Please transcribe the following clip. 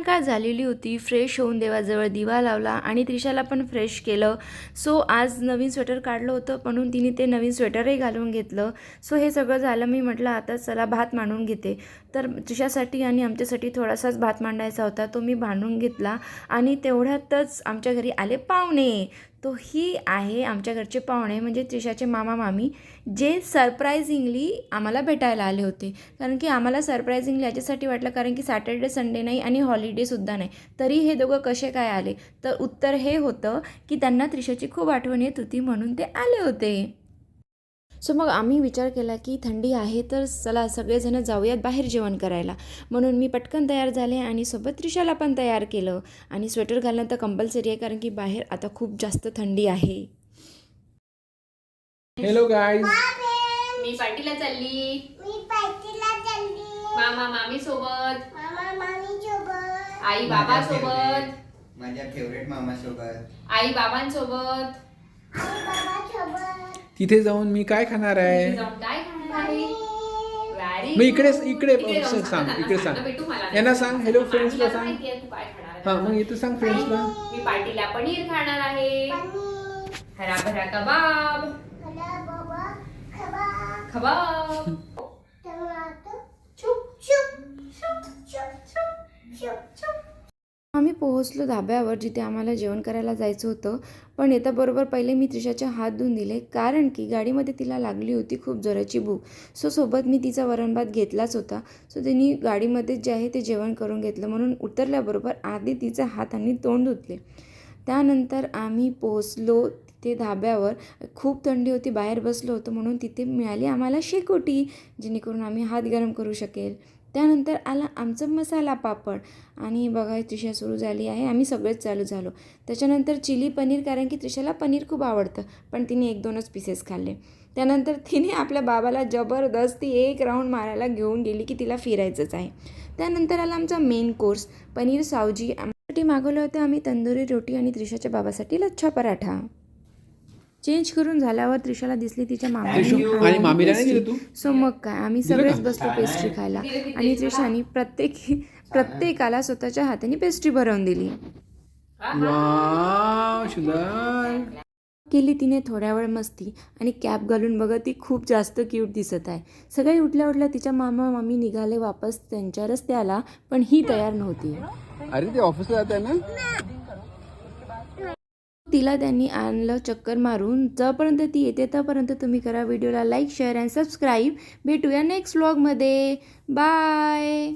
सायंकाळ झालेली होती. फ्रेश होऊन देवाजवळ दिवा लावला आणि त्रिशाला पण फ्रेश केलं. सो आज नवीन स्वेटर काढलं होतं म्हणून तिने ते नवीन स्वेटरही घालून घेतलं. सो हे सगळं झालं. मी म्हटलं आता चला भात मांडून घेते. तर त्रिशासाठी आणि आमच्यासाठी थोडासाच भात मांडायचा होता, तो मी बांधून घेतला. आणि तेवढ्यातच आमच्या घरी आले पाहुणे. तो ही आहे आमच्या घरचे पाहुणे, म्हणजे त्रिशाचे मामा मामी, जे सरप्रायझिंगली आम्हाला भेटायला आले होते. कारण की आम्हाला सरप्रायझिंगली याच्यासाठी वाटलं कारण की सॅटर्डे संडे नाही आणि हॉलिडेसुद्धा नाही. तरी हे दोघं कसे काय आले, तर उत्तर हे होतं की त्यांना त्रिशाची खूप आठवण येत होती म्हणून ते आले होते. सो मग आम्ही विचार केला की थंडी आहे तर चला सगळेजण जाऊयात बाहेर जेवण करायला. म्हणून मी पटकन तयार झाले आणि सोबत त्रिशाला पण तयार केलं. आणि स्वेटर घालणं तर कंपल्सरी आहे कारण की बाहेर आता खूप जास्त थंडी आहे. हेलो गाइस, मी पार्टीला चालली. मामा मामी सोबत, आई बाबा सोबत, माझ्या फेवरेट मामा सोबत, आई बाबांसोबत. तिथे जाऊन मी काय खाणार आहे? तिथे जाऊन काय खाणार आहे? Very मग इकडे good. इकडे जाऊन सांग, इकडे सांग. भेटू मला. यांना सांग, hello friends ला सांग. माहिती आहे तू काय खाणार आहे. हा मग इथे सांग फ्रेंड्सला. मी पार्टीला पनीर खाणार आहे. हरा भरा कबाब. कबाब. आम्ही पोहोचलो धाब्यावर जिथे आम्हाला जेवण करायला जायचं होतं. पण येताबरोबर पहिले मी त्रिशाचे हात धुवून दिले कारण की गाडीमध्ये तिला लागली होती खूप जोराची भूक. सो सोबत मी तिचा वरण भात घेतलाच होता. सो तिने गाडीमध्ये जे आहे ते जेवण करून घेतलं. म्हणून उतरल्याबरोबर आधी तिचा हात आणि तोंड धुतले. त्यानंतर आम्ही पोहोचलो तिथे धाब्यावर. खूप थंडी होती, बाहेर बसलो होतो म्हणून तिथे मिळाली आम्हाला शेकोटी, जेणेकरून आम्ही हात गरम करू शकेल. त्यानंतर आला आमचं मसाला पापड आणि बघा त्रिशा सुरू झाली आहे. आम्ही सगळेच चालू झालो. त्याच्यानंतर चिली पनीर, कारण की त्रिशाला पनीर खूप आवडतं पण तिने 1-2च पीसेस खाल्ले. त्यानंतर तिने आपल्या बाबाला जबरदस्ती एक राऊंड मारायला घेऊन गेली की तिला फिरायचंच आहे. त्यानंतर आला आमचा मेन कोर्स पनीर सावजी. आमच्यासाठी मागवले होते आम्ही तंदुरी रोटी आणि त्रिशाच्या बाबासाठी लच्छा पराठा. चेंज करून झाल्यावर त्रिशाला दिसली तिच्या आणि मामीला नाही दिलं तू? सो मग काय आम्ही सगळेच बसलो पेस्ट्री खायला आणि त्रिशाने प्रत्येकाला स्वतःच्या हाताने पेस्ट्री भरवून दिली. वाव सुंदर केली तिने थोड्या वेळ मस्ती आणि कॅप घालून बघा ती खूप जास्त क्यूट दिसत आहे. सगळे उठल्या तिच्या मामा मामी निघाले वापस त्यांच्या रस्त्याला, पण ही तयार नव्हती. अरे ते ऑफिसला जात आहे ना. तिला त्यांनी आणलं चक्कर मारून. जोपर्यंत ती येते तोपर्यंत तुम्ही करा व्हिडिओला लाईक, शेअर अँड सबस्क्राईब. भेटूया नेक्स्ट व्लॉगमध्ये. बाय.